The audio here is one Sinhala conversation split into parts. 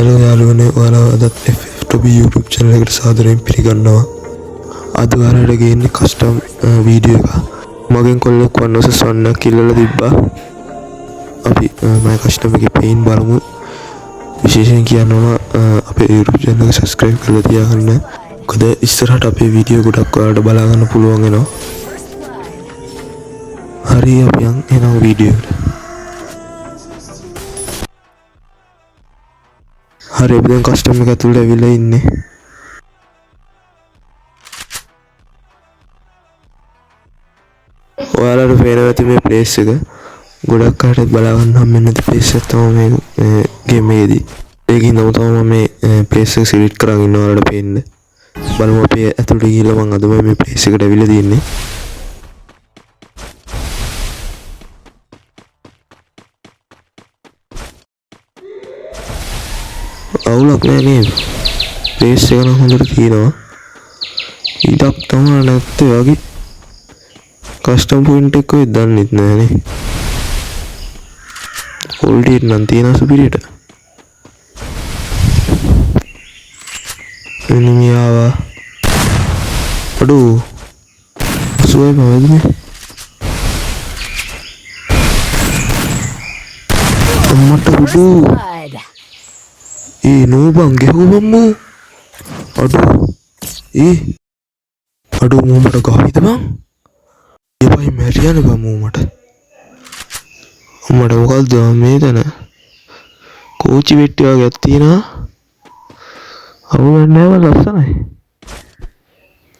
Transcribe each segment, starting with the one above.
Hello යාළුවනේ ඔයාලා අදත් FFTV YouTube channel එකට සාදරයෙන් පිළිගන්නවා. අද ඔයාලට ගේන්නේ කස්ටම් වීඩියෝ එක. මගෙන් කොල්ලෙක් 1v1 කිල්ලලා තිබ්බා. අපි මම කස්ටම් එකේ පේන් බලමු. විශේෂයෙන් කියනවා අපේ YouTube channel එක subscribe කරලා තියාගන්න. මොකද ඉස්සරහට අපේ වීඩියෝ ගොඩක් ඔයාලට බලා ගන්න පුළුවන් වෙනවා. හරි අපි යන් එනවා වීඩියෝ එකට. හරි අපි දැන් කස්ටම් එක ඇතුළට ඇවිල්ලා ඉන්නේ. ඔයාලට පේනවා ඇති මේ ප්ලේස් එක. ගොඩක් අයට බලා ගන්න හම්බෙන්නේ නැති ප්ලේස් එකක් තමයි මේ ගේම් එකේදී. ඒකින් තමයි මම මේ ප්ලේස් එක සිලෙක්ට් කරගෙන ඉන්න ඔයාලට පේන්නේ. බලමු අපි ඇතුළට ගිහලා මම අද මේ ප්ලේස් එකට ඇවිල්ලා තියෙන්නේ. අවුලක් නෑ නේද? ප්ලේස් එක නම් හොඳට තියෙනවා. ඊටක් තමයි නැත්තේ වගේ. කස්ටම් පොයින්ට් එක කොහෙද දන්නෙත් නෑනේ. හොල්ඩ් නම් තියෙන සුපිරියට. එනිමි ආවා. අඩෝ. සුවයි මොකද මේ? අම්මට උඩු. නෝ බං ගෙහුවම්මු අඩෝ මූමට ගහයිද බං එපයි මැරියන බං මූමට මට මොකක්ද මේ තැන කෝච්චි වෙට්ටි වගේ තියෙනවා අවුලක් නෑ බං ලස්සනයි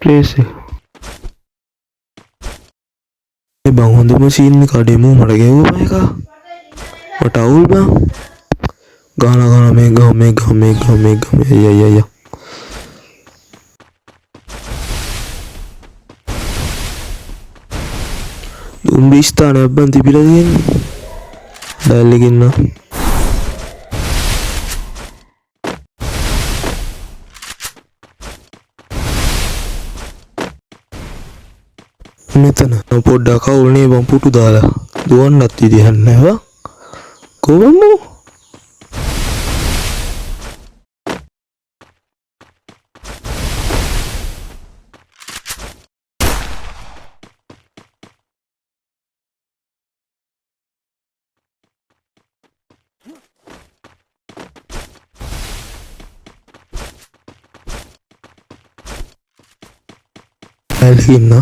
ප්ලේස් එක ඒ බං හොඳම සීන් එක අඩේ මූමට ගෙහුවම එක මට අවුල් බං गाना में या උඹිස්ථාන අබ්බන් තිබිලා තියෙන්නේ ඩයල් එකෙන් නා මෙතන පොඩ්ඩක් අවුල්නේ බං පුටු දාලා දුවන්නත් විදිහක් නැහැ කොහොමද Alina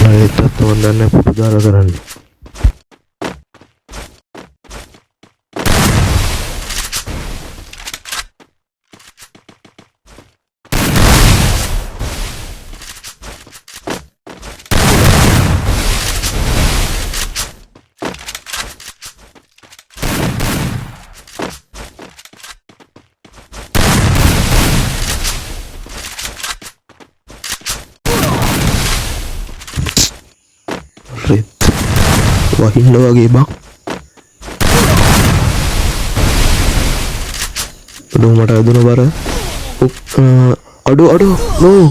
Mereka teman-teman putudara karani wahin lagi bang aduh mata itu nabara aduh no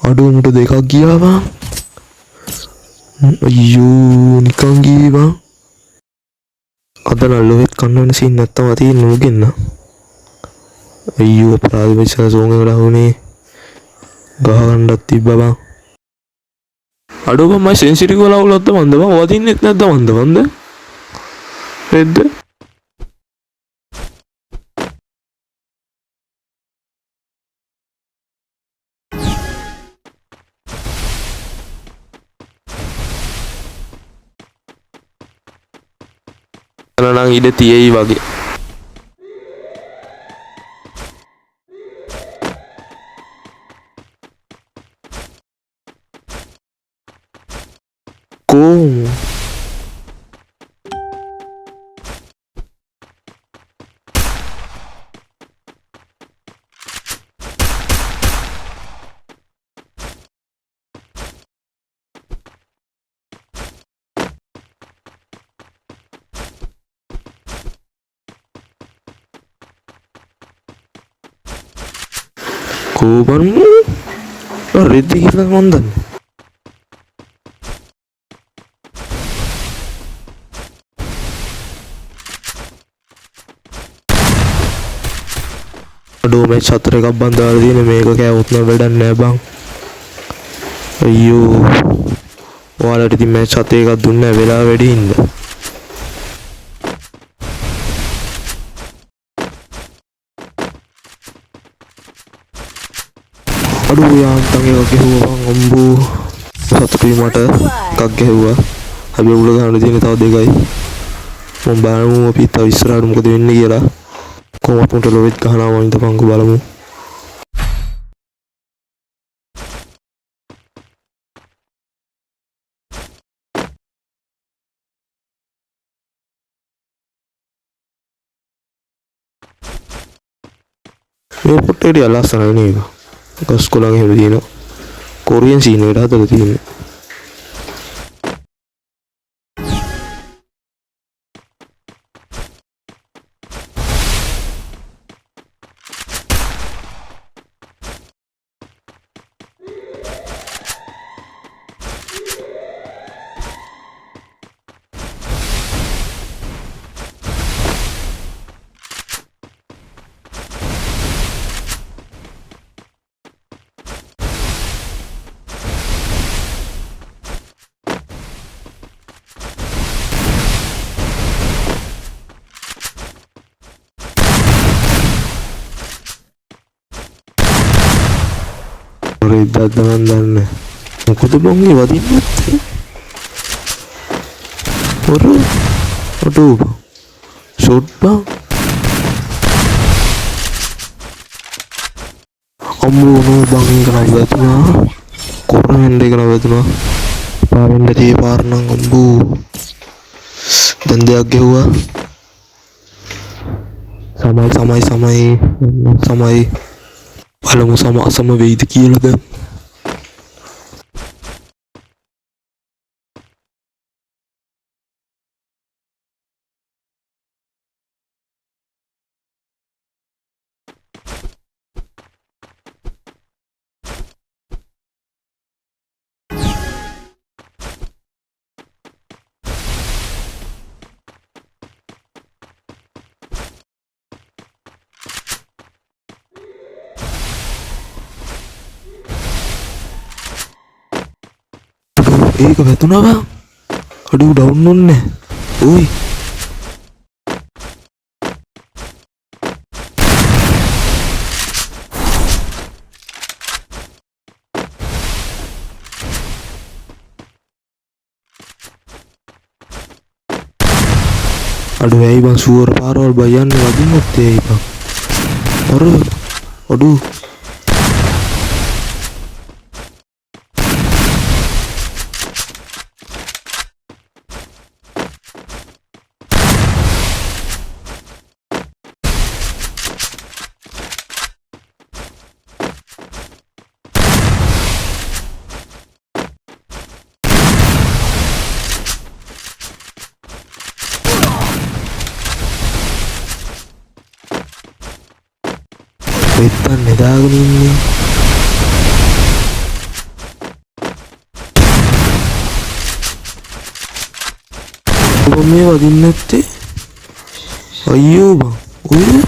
aduh muda dekha gaya bang ayyo nikan giye bang ada nalluwet kannana scene නැත්තම තියෙන්නේ නුගෙන්න අයියෝ අපරාධ වෙච්ච සෝන් එකට අහුනේ ගහ ගන්නත් තිබ්බා බං අඩෝ බං මම සෙන්සිටිව් වල අවුලක්ද මන්ද බං වදින්නෙත් නැද්ද මන්ද රෙද්ද අනනම් ඉඩ තියෙයි වගේ como Kubanmu, reti kita nonton. අඩෝ මේ සතර එකක් බන් දාලා තියෙන මේක කෑවොත් නම් වැඩක් නෑ බං. අයියෝ. ඔයාලට ඉතින් මේ සතේ එකක් දුන්නේ වෙලා වැඩි හින්දා. අඩෝ යාන්තම් එකක් ගැහුවා බං අම්බෝ. සතුටුයි මට එකක් ගැහුවා. හැබැයි උල ගන්න තියෙන තව දෙකයි. මම බලමු අපි තව ඉස්සරහට මොකද වෙන්නේ කියලා. කොහොමද උන්ට ලොවෙත් ගහනවා වයින්ද පංගු බලමු. මේ පොට්ටේට ලස්සනයි නේද? ගස් කොළන් එහෙම තියෙනවා. කොරියන් සීන් එකට හදලා තියෙන්නේ. ඉද්දක් මන් දන්නේ මොකද බං මේ වදින්නේ ඔරු ෂොට් බං අම්මෝ නෝ බං එක නවතුනා කොරෙන්ද එක නවතුනා පාවෙන්න තේ පාර නම් අම්බෝ දැන් දෙයක් ගෙවුවා සමයි බලමු සම වෙයිද කියලා දැන් ඒක වැතුණා බං අඩු ඩවුන් වුන්නේ ඕයි අඩු ඇයි බං සුවර පාරවල් බය යන්නේ වදින්නත් ඇයි බං අඩු වෙත්තන් නෙදාගෙන ඉන්නේ ඔබ මේ වදින්න නැත්තේ අයියෝ බං ඔය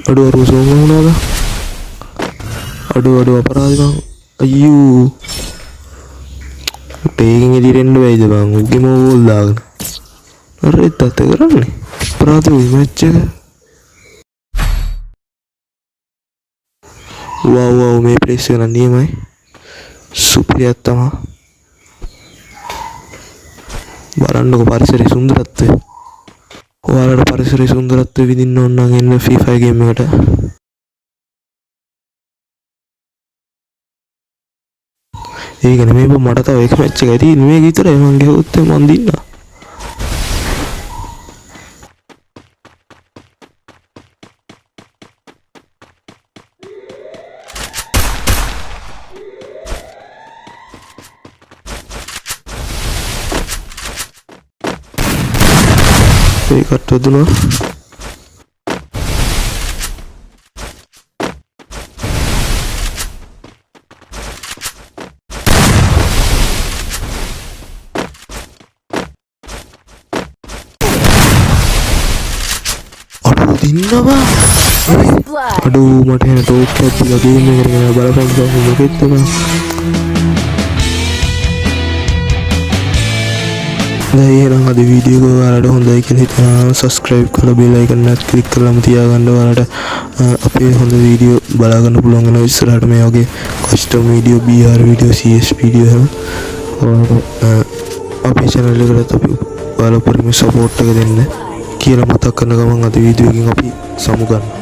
aduh harus ngomong apa aduh apa bang ayu pengen di rendo aja bang mungkin mau ulang reta tegeran nih peratu macam wow me presionan dia mai super tama බලන්නකො පරිසරය සුන්දරත්වය ඔයාලට පරිසරය සුන්දරත්වය විඳින්න ඕන නම් එන්න free fire game එකට ඒක නෙමෙයි මට තව එක මැච් එකයි තියෙන්නේ මේක විතරයි මං ගහුවොත් මං දින්නවා ඒකට යොදුනා. දින්නවා. අඩෝ මට එන ටෝක් එකක් දීලා ගේම් එකට ගෙන බලපන් මොකෙද්ද බං. දැන් එහෙනම් අද වීඩියෝ එක ඔයාලට හොඳයි කියලා හිතනවා subscribe කරලා bell icon එකත් click කරලාම තියාගන්න. ඔයාලට අපේ හොඳ වීඩියෝ බලා ගන්න පුළුවන් වෙනවා ඉස්සරහට මේ වගේ custom video BR video CS video එහෙම ඔයාලට අපේ channel එකට අපි ඔයාලා පරිම support එක දෙන්න කියලා මතක් කරන ගමන් අද වීඩියෝ එකකින් අපි සමු ගන්නවා.